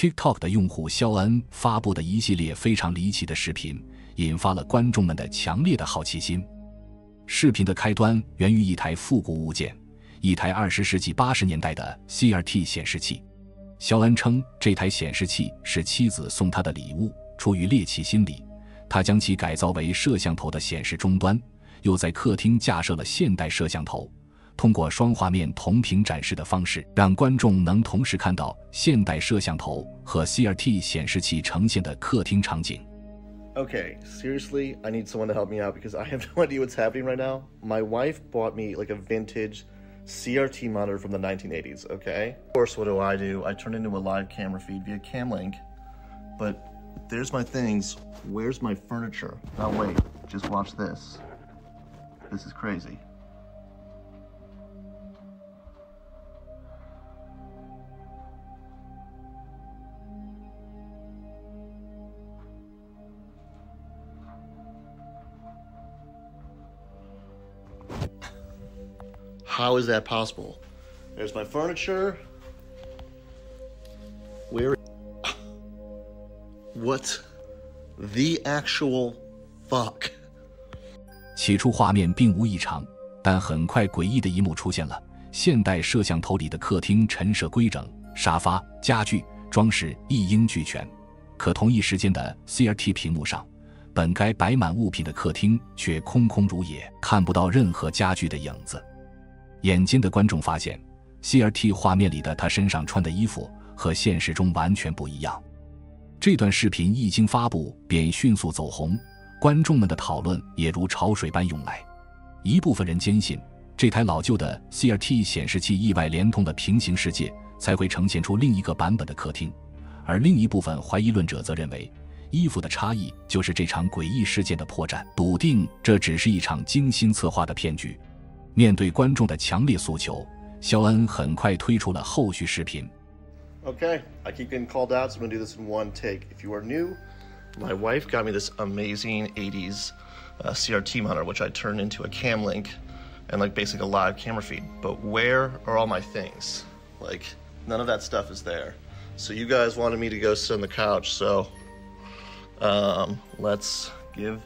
TikTok 的用户肖恩发布的一系列非常离奇的视频，引发了观众们的强烈的好奇心。视频的开端源于一台复古物件，一台20世纪80年代的 CRT 显示器。肖恩称这台显示器是妻子送他的礼物，出于猎奇心理，他将其改造为摄像头的显示终端，又在客厅架设了现代摄像头，通过双画面同屏展示的方式，让观众能同时看到现代摄像头和 CRT 显示器呈现的客厅场景。Okay, seriously, I need someone to help me out because I have no idea what's happening right now. My wife bought me like a vintage CRT monitor from the 1980s, okay? Of course, what do? I turn into a live camera feed via Camlink, but there's my things. Where's my furniture? Now wait, just watch this. This is crazy. How is that possible? There's my furniture. Where? What the actual fuck? 起初画面并无异常，但很快诡异的一幕出现了。现代摄像头里的客厅陈设规整，沙发、家具、装饰一应俱全。可同一时间的 CRT 屏幕上，本该摆满物品的客厅却空空如也，看不到任何家具的影子。眼尖的观众发现 CRT 画面里的他身上穿的衣服和现实中完全不一样。这段视频一经发布便迅速走红，观众们的讨论也如潮水般涌来。一部分人坚信这台老旧的 CRT 显示器意外连通了平行世界，才会呈现出另一个版本的客厅，而另一部分怀疑论者则认为衣服的差异就是这场诡异事件的破绽，笃定这只是一场精心策划的骗局。面对观众的强烈诉求，肖恩很快推出了后续视频。Okay, I keep getting called out, so I'm gonna do this in one take. If you are new, my wife got me this amazing 80s CRT monitor, which I turned into a Camlink and like basically a live camera feed. But where are all my things? Like, none of that stuff is there. So you guys wanted me to go sit on the couch, so let's give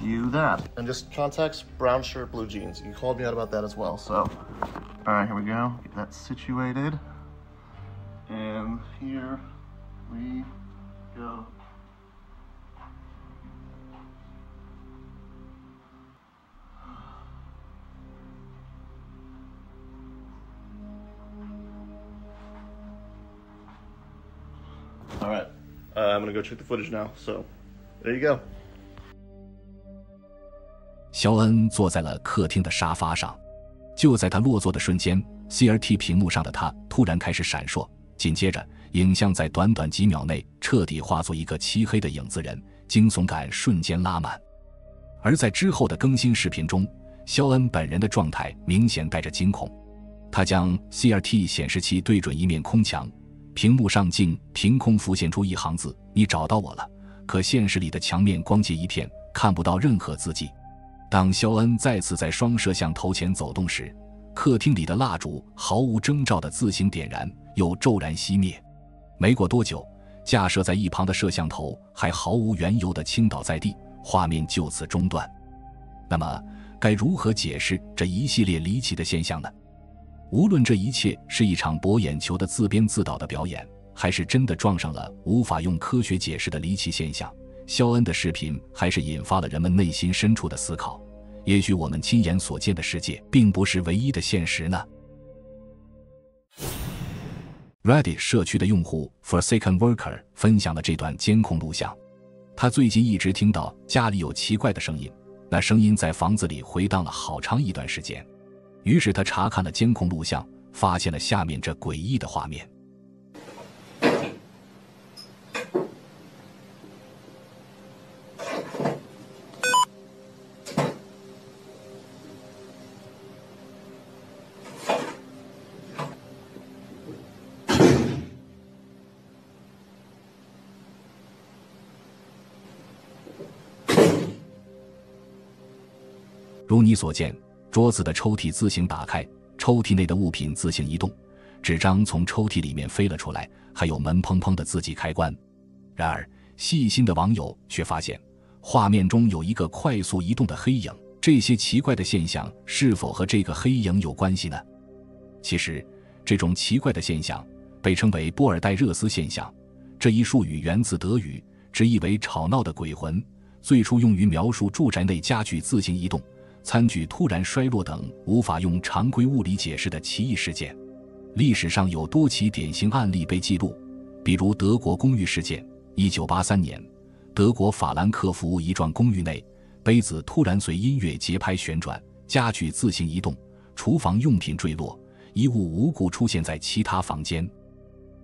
you that. And just contacts, brown shirt, blue jeans. You called me out about that as well, so. All right, here we go. Get that situated. And here we go. All right, I'm gonna go check the footage now, so there you go. 肖恩坐在了客厅的沙发上，就在他落座的瞬间 ，CRT 屏幕上的他突然开始闪烁，紧接着，影像在短短几秒内彻底化作一个漆黑的影子人，惊悚感瞬间拉满。而在之后的更新视频中，肖恩本人的状态明显带着惊恐，他将 CRT 显示器对准一面空墙，屏幕上竟凭空浮现出一行字：“你找到我了。”可现实里的墙面光洁一片，看不到任何字迹。当肖恩再次在双摄像头前走动时，客厅里的蜡烛毫无征兆地自行点燃，又骤然熄灭。没过多久，架设在一旁的摄像头还毫无缘由地倾倒在地，画面就此中断。那么，该如何解释这一系列离奇的现象呢？无论这一切是一场博眼球的自编自导的表演，还是真的撞上了无法用科学解释的离奇现象，肖恩的视频还是引发了人们内心深处的思考。也许我们亲眼所见的世界并不是唯一的现实呢。Reddit 社区的用户 Forsaken Worker 分享了这段监控录像。他最近一直听到家里有奇怪的声音，那声音在房子里回荡了好长一段时间。于是他查看了监控录像，发现了下面这诡异的画面。如你所见，桌子的抽屉自行打开，抽屉内的物品自行移动，纸张从抽屉里面飞了出来，还有门砰砰的自己开关。然而细心的网友却发现，画面中有一个快速移动的黑影，这些奇怪的现象是否和这个黑影有关系呢？其实这种奇怪的现象被称为波尔代热斯现象，这一术语源自德语，直译为吵闹的鬼魂，最初用于描述住宅内家具自行移动、餐具突然衰落等无法用常规物理解释的奇异事件。历史上有多起典型案例被记录，比如德国公寓事件。1983年，德国法兰克福一幢公寓内，杯子突然随音乐节拍旋转，家具自行移动，厨房用品坠落，衣物无故出现在其他房间。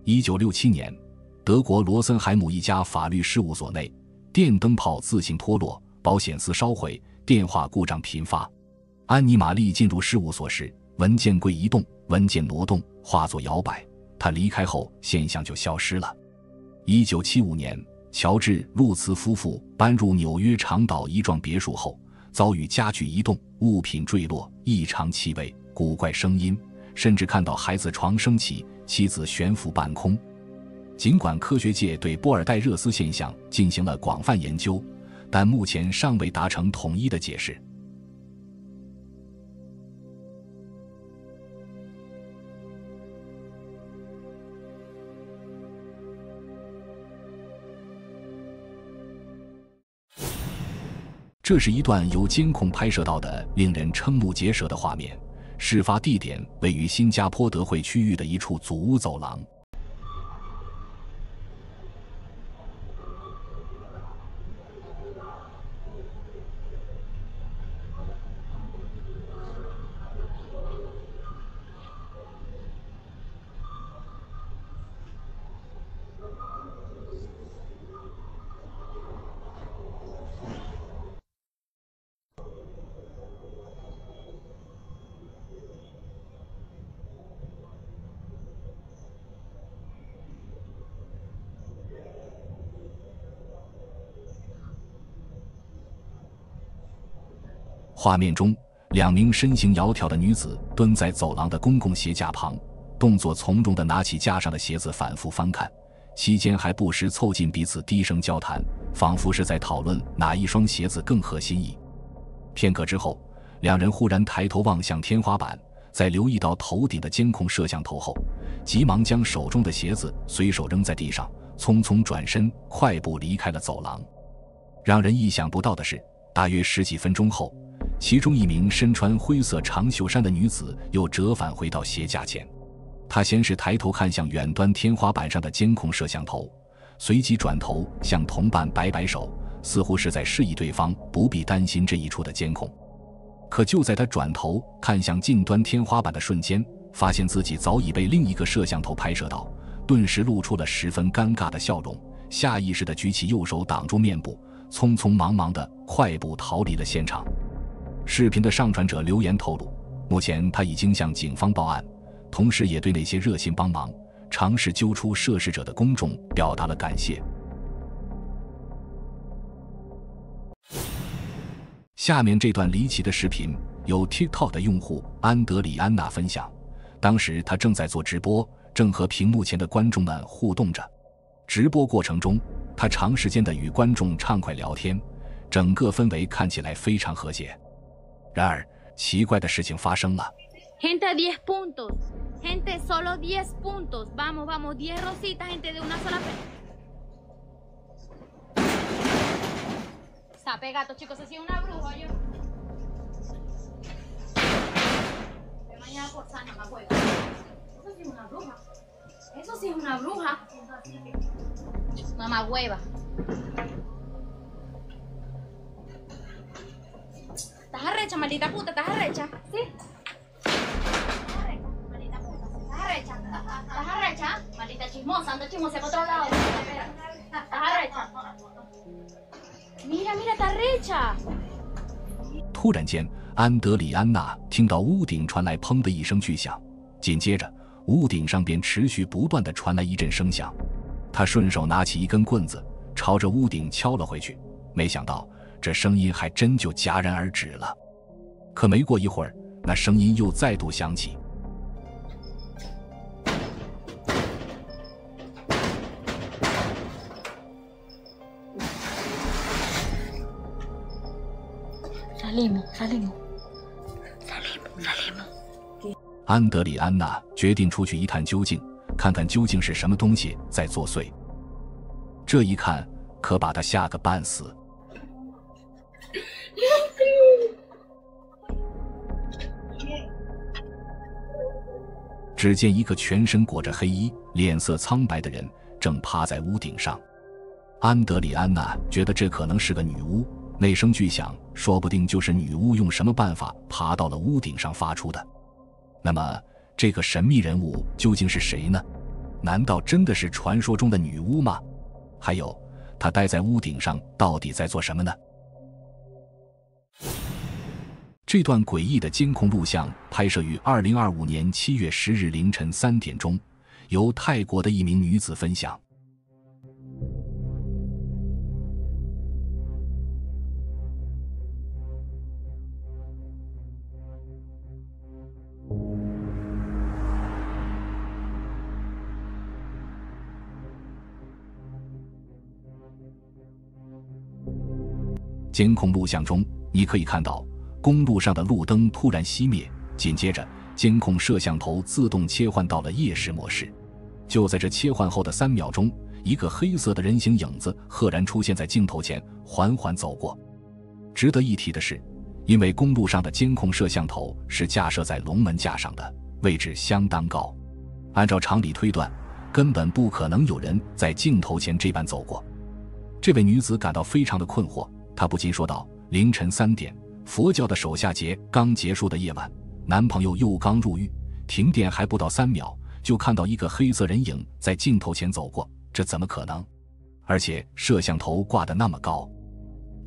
1967年，德国罗森海姆一家法律事务所内，电灯泡自行脱落，保险丝烧毁，电话故障频发。安妮玛丽进入事务所时，文件柜移动，文件挪动，画作摇摆，她离开后现象就消失了。1975年，乔治·路茨夫妇搬入纽约长岛一幢别墅后，遭遇家具移动、物品坠落、异常气味、古怪声音，甚至看到孩子床升起，妻子悬浮半空。尽管科学界对波尔代热斯现象进行了广泛研究，但目前尚未达成统一的解释。这是一段由监控拍摄到的令人瞠目结舌的画面，事发地点位于新加坡德惠区域的一处祖屋走廊。画面中，2名身形窈窕的女子蹲在走廊的公共鞋架旁，动作从容地拿起架上的鞋子反复翻看，期间还不时凑近彼此低声交谈，仿佛是在讨论哪一双鞋子更合心意。片刻之后，2人忽然抬头望向天花板，在留意到头顶的监控摄像头后，急忙将手中的鞋子随手扔在地上，匆匆转身快步离开了走廊。让人意想不到的是，大约10几分钟后，其中一名身穿灰色长袖衫的女子又折返回到鞋架前。她先是抬头看向远端天花板上的监控摄像头，随即转头向同伴摆摆手，似乎是在示意对方不必担心这一处的监控。可就在她转头看向近端天花板的瞬间，发现自己早已被另一个摄像头拍摄到，顿时露出了十分尴尬的笑容，下意识地举起右手挡住面部，匆匆忙忙地快步逃离了现场。视频的上传者留言透露，目前他已经向警方报案，同时也对那些热心帮忙、尝试揪出涉事者的公众表达了感谢。下面这段离奇的视频由 TikTok 的用户安德里安娜分享，当时她正在做直播，正和屏幕前的观众们互动着。直播过程中，她长时间地与观众畅快聊天，整个氛围看起来非常和谐。然而，奇怪的事情发生了。Gente, 10 puntos. Gente, solo 10 puntos. Vamos, vamos, 10 rositas, gente, de una sola vez. Sape gato, chicos, eso sí es una bruja, yo. Que mañana por sana, mamá hueva. Eso sí es una bruja. Eso sí es una bruja. Mamá hueva. ¿Estás arrecha, maldita puta? ¿Estás arrecha? ¿Sí? ¿Estás arrecha, maldita puta? ¿Estás arrecha? ¿Estás arrecha? Maldita chismosa, anda chismosa para otro lado. ¿Estás arrecha? Mira, mira, está arrecha. 突然间，安德里安娜听到屋顶传来砰的一声巨响，紧接着屋顶上便持续不断地传来一阵声响。她顺手拿起一根棍子，朝着屋顶敲了回去，没想到这声音还真就戛然而止了。可没过一会儿，那声音又再度响起。安德里安娜决定出去一探究竟，看看究竟是什么东西在作祟。这一看可把她吓个半死。只见一个全身裹着黑衣、脸色苍白的人正趴在屋顶上。安德里安娜觉得这可能是个女巫，那声巨响说不定就是女巫用什么办法爬到了屋顶上发出的。那么这个神秘人物究竟是谁呢？难道真的是传说中的女巫吗？还有，她待在屋顶上到底在做什么呢？这段诡异的监控录像拍摄于2025年7月10日凌晨3点钟，由泰国的一名女子分享。监控录像中，你可以看到公路上的路灯突然熄灭，紧接着监控摄像头自动切换到了夜视模式。就在这切换后的3秒钟，一个黑色的人形影子赫然出现在镜头前，缓缓走过。值得一提的是，因为公路上的监控摄像头是架设在龙门架上的，位置相当高，按照常理推断，根本不可能有人在镜头前这般走过。这位女子感到非常的困惑，她不禁说道：凌晨3点，佛教的守夏节刚结束的夜晚，男朋友又刚入狱，停电还不到3秒，就看到一个黑色人影在镜头前走过，这怎么可能？而且摄像头挂得那么高。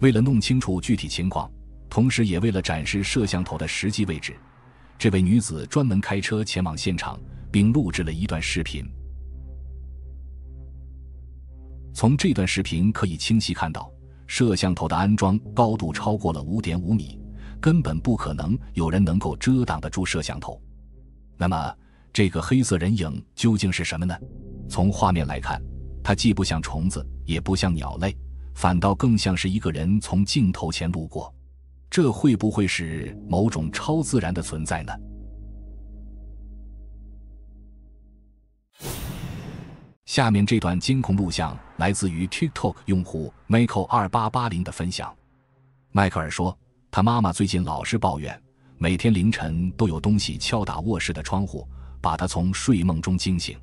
为了弄清楚具体情况，同时也为了展示摄像头的实际位置，这位女子专门开车前往现场，并录制了一段视频。从这段视频可以清晰看到，摄像头的安装高度超过了 5.5 米，根本不可能有人能够遮挡得住摄像头。那么这个黑色人影究竟是什么呢？从画面来看，它既不像虫子，也不像鸟类，反倒更像是一个人从镜头前路过。这会不会是某种超自然的存在呢？下面这段监控录像来自于 TikTok 用户 Michael2880 的分享。迈克尔说，他妈妈最近老是抱怨，每天凌晨都有东西敲打卧室的窗户，把他从睡梦中惊醒。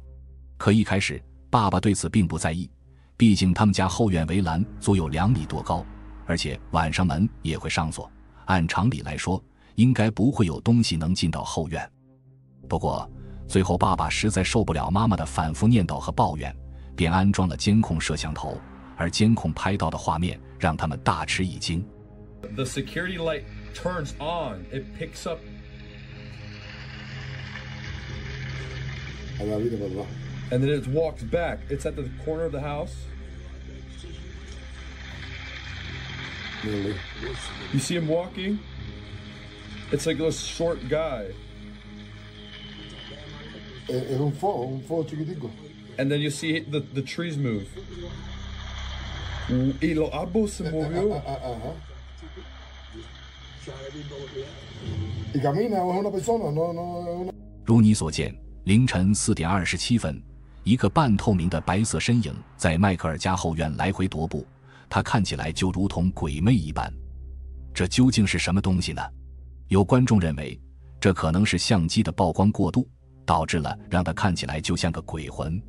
可一开始，爸爸对此并不在意，毕竟他们家后院围栏足有2米多高，而且晚上门也会上锁，按常理来说，应该不会有东西能进到后院。不过最后爸爸实在受不了妈妈的反复念叨和抱怨，便安装了监控摄像头，而监控拍到的画面让他们大吃一惊。 The security light turns on, it picks up. And then it walks back. It's at the corner of the house. Really? You see him walking? It's like a short guy. Era un fuoco chiquitico. And then you see the trees move. Y los árboles se movió. Y camina, es una persona, no. 如你所见，凌晨4点27分，一个半透明的白色身影在迈克尔家后院来回踱步，他看起来就如同鬼魅一般。这究竟是什么东西呢？有观众认为，这可能是相机的曝光过度，导致了让他看起来就像个鬼魂。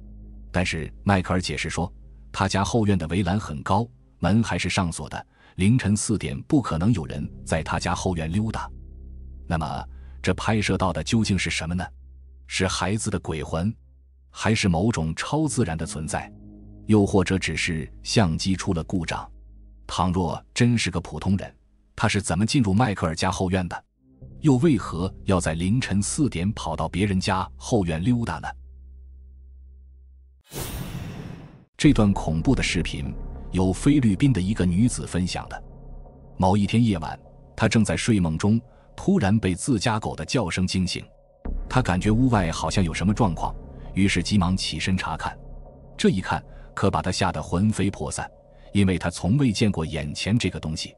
但是迈克尔解释说，他家后院的围栏很高，门还是上锁的，凌晨4点不可能有人在他家后院溜达。那么这拍摄到的究竟是什么呢？是孩子的鬼魂，还是某种超自然的存在？又或者只是相机出了故障？倘若真是个普通人，他是怎么进入迈克尔家后院的？又为何要在凌晨4点跑到别人家后院溜达呢？这段恐怖的视频由菲律宾的一个女子分享的。某一天夜晚，她正在睡梦中，突然被自家狗的叫声惊醒。她感觉屋外好像有什么状况，于是急忙起身查看。这一看可把她吓得魂飞魄散，因为她从未见过眼前这个东西。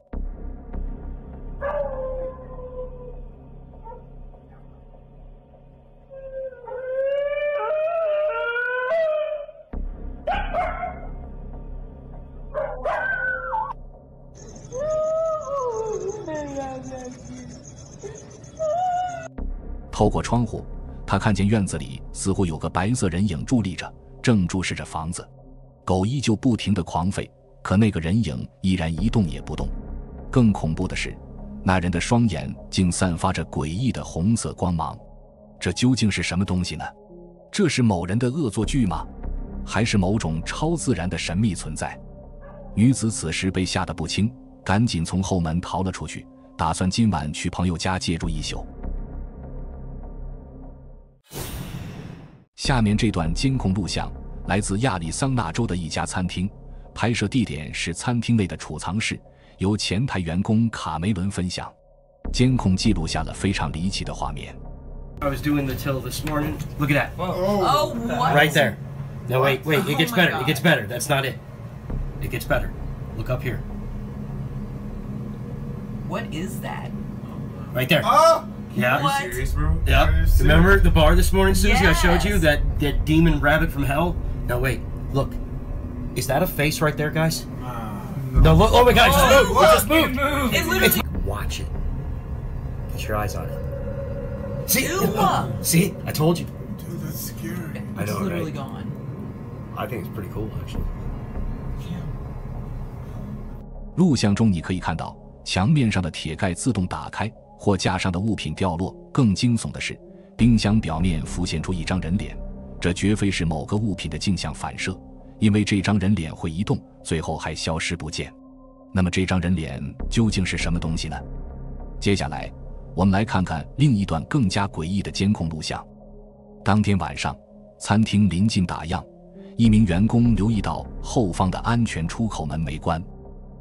透过窗户，他看见院子里似乎有个白色人影伫立着，正注视着房子。狗依旧不停地狂吠，可那个人影依然一动也不动。更恐怖的是，那人的双眼竟散发着诡异的红色光芒。这究竟是什么东西呢？这是某人的恶作剧吗？还是某种超自然的神秘存在？女子此时被吓得不轻，赶紧从后门逃了出去，打算今晚去朋友家借住一宿。下面这段监控录像来自亚利桑那州的一家餐厅，拍摄地点是餐厅内的储藏室，由前台员工卡梅伦分享。监控记录下了非常离奇的画面。I was doing the till this morning. Look at that. Oh, what? Right there. No, wait. It gets better. It gets better. That's not it. It gets better. Look up here. What is that? Right there. Ah! Yeah. What? Serious, bro? Yeah. Are you serious? Remember the bar this morning, Susie? I showed you Yes. that demon rabbit from hell. Now wait. Look. Is that a face right there, guys? No. Look. Oh my God! It just moved. It just moved. It literally. Watch it. Get your eyes on it. See? Ew. See? I told you. Dude, that's scary. I It's know, literally right? gone. I think it's pretty cool, actually. 录像中你可以看到墙面上的铁盖自动打开，货架上的物品掉落。更惊悚的是，冰箱表面浮现出一张人脸，这绝非是某个物品的镜像反射，因为这张人脸会移动，最后还消失不见。那么这张人脸究竟是什么东西呢？接下来我们来看看另一段更加诡异的监控录像。当天晚上，餐厅临近打烊，一名员工留意到后方的安全出口门没关，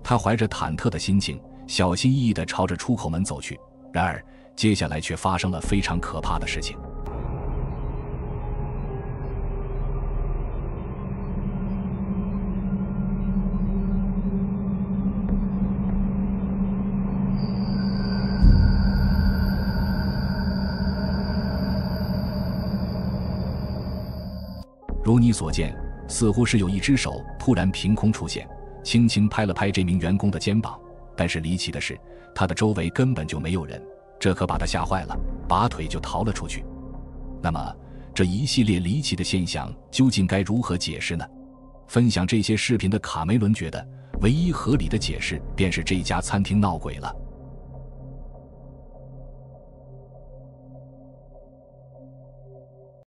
他怀着忐忑的心情，小心翼翼地朝着出口门走去。然而，接下来却发生了非常可怕的事情。如你所见，似乎是有一只手突然凭空出现，轻轻拍了拍这名员工的肩膀。但是离奇的是，他的周围根本就没有人，这可把他吓坏了，拔腿就逃了出去。那么，这一系列离奇的现象究竟该如何解释呢？分享这些视频的卡梅伦觉得，唯一合理的解释便是这家餐厅闹鬼了。